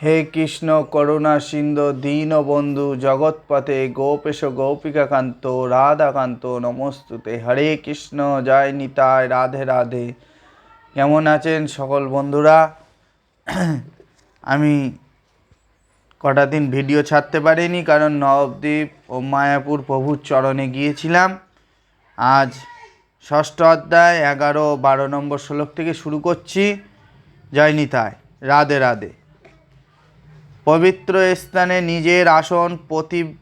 হে কৃষ্ণ করুণা সিন্ধু দীনবন্ধু জগৎপতে গোপেশ গোপিকাকান্ত রাধাকান্ত নমস্তুতে। হরে কৃষ্ণ, জয় নিতাই, রাধে রাধে। কেমন আছেন সকল বন্ধুরা? আমি কটা দিন ভিডিও ছাড়তে পারিনি, কারণ নবদ্বীপ ও মায়াপুর প্রভুর চরণে গিয়েছিলাম। আজ ষষ্ঠ অধ্যায় 11-12 নম্বর শ্লোক থেকে শুরু করছি। জয় নিতাই, রাধে রাধে। পবিত্র স্থানে নিজের আসন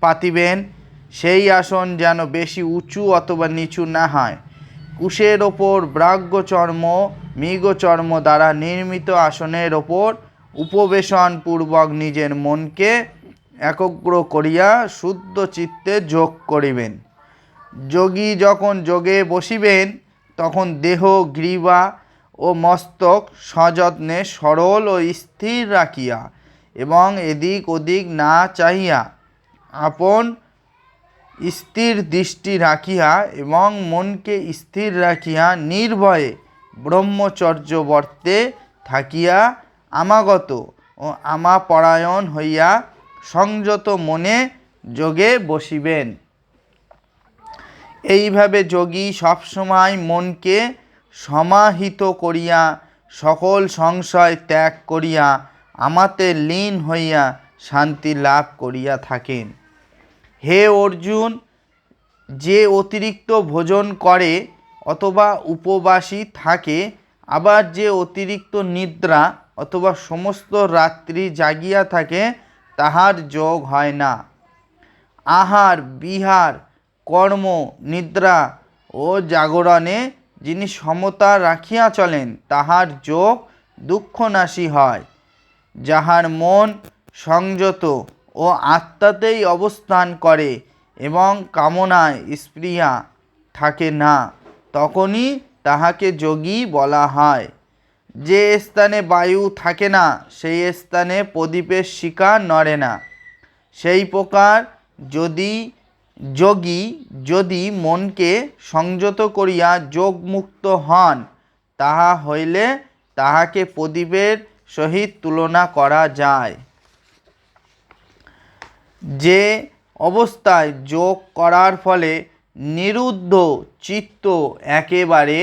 পাতিবেন। সেই আসন যেন বেশি উঁচু অথবা নিচু না হয়। কুশের ওপর ব্রাহ্মচর্ম মৃগচর্ম দ্বারা নির্মিত আসনের ওপর উপবেশন পূর্বক নিজের মনকে একগ্র করিয়া শুদ্ধ চিত্তে যোগ করিবেন। যোগী যখন যোগে বসিবেন, তখন দেহ, গ্রীবা ও মস্তক সযত্নে সরল ও স্থির রাখিয়া এবং এদিক ওদিক না চাহিয়া আপন স্থির দৃষ্টি রাখিয়া এবং মনকে স্থির রাখিয়া নির্ভয়ে ব্রহ্মচর্য ব্রতে থাকিয়া আমাগত ও আমাপরায়ণ হইয়া সংযত মনে যোগে বসিবেন। এইভাবে যোগী সবসময় মনকে সমাহিত করিয়া সকল সংশয় ত্যাগ করিয়া আমাতে লীন হইয়া শান্তি লাভ করিয়া থাকেন। হে অর্জুন, যে অতিরিক্ত ভোজন করে অথবা উপবাসী থাকে, আবার যে অতিরিক্ত নিদ্রা অথবা সমস্ত রাত্রি জাগিয়া থাকে, তাহার যোগ হয় না। আহার বিহার কর্ম নিদ্রা ও জাগরণে যিনি সমতা রাখিয়া চলেন, তাহার যোগ দুঃখনাশী হয়। যাহার মন সংযত ও আত্মাতেই অবস্থান করে এবং কামনায় স্পৃহা থাকে না, তখনই তাহাকে যোগী বলা হয়। যে স্থানে বায়ু থাকে না, সেই স্থানে প্রদীপের শিখা নড়ে না। সেই প্রকার যোগী যদি মনকে সংযত করিয়া যোগমুক্ত হন, তাহা হইলে তাহাকে প্রদীপের সহিত তুলনা করা যায়। যে অবস্থায় যোগ করার ফলে নিরুদ্ধ চিত্ত একেবারে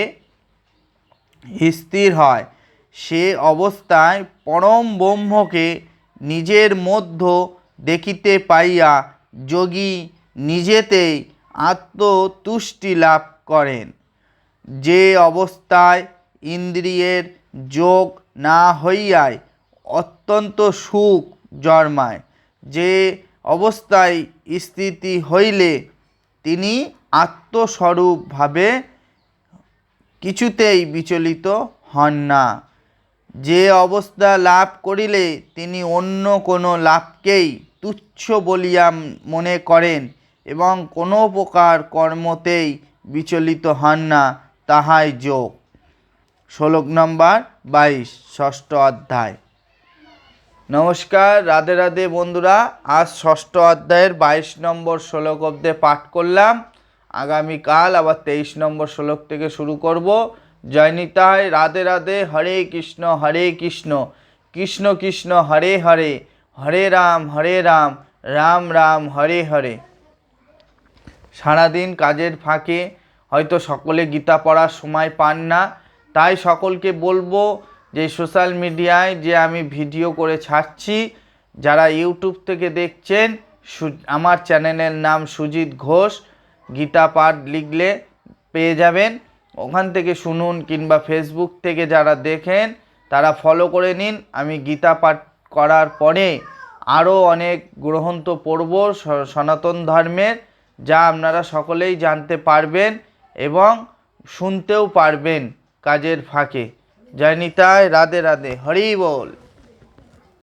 স্থির হয়, সে অবস্থায় পরম ব্রহ্মকে নিজের মধ্য দেখিতে পাইয়া যোগী নিজেতেই আত্মতুষ্টি লাভ করেন। যে অবস্থায় ইন্দ্রিয়ের যোগ না হইয়াই অত্যন্ত সুখ জন্মায়, যে অবস্থায় স্থিতি হইলে তিনি আত্মস্বরূপভাবে কিছুতেই বিচলিত হন না, যে অবস্থা লাভ করিলে তিনি অন্য কোনো লাভকেই তুচ্ছ বলিয়া মনে করেন এবং কোনো প্রকার কর্মতেই বিচলিত হন না, তাহাই যোগ। শ্লোক নম্বর 22, ষষ্ঠ অধ্যায়। নমস্কার, রাধে রাধে বন্ধুরা। আজ ষষ্ঠ অধ্যায়ের 22 নম্বর শ্লোক অব্দে পাঠ করলাম। আগামীকাল আবার 23 নম্বর শ্লোক থেকে শুরু করব। জয় নিতাই, রাধে রাধে। হরে কৃষ্ণ কৃষ্ণ কৃষ্ণ হরে হরে, হরে রাম রাম রাম হরে হরে। সারাদিন কাজের ফাঁকে হয়তো সকলে গীতা পড়ার সময় পান না, তাই সকলকে বলবো যে সোশ্যাল মিডিয়ায় যে আমি ভিডিও করে ছাড়ছি, যারা ইউটিউব থেকে দেখছেন, আমার চ্যানেলের নাম সুজিত ঘোষ, গীতা পাঠ লিখলে পেয়ে যাবেন, ওখান থেকে শুনুন, কিংবা ফেসবুক থেকে যারা দেখেন তারা ফলো করে নিন। আমি গীতা পাঠ করার পরে আরও অনেক গ্রন্থ পড়ব সনাতন ধর্মের, যা আপনারা সকলেই জানতে পারবেন এবং শুনতেও পারবেন কাজের ফাঁকে। জয় নিতাই, রাধে রাধে, হরি বল।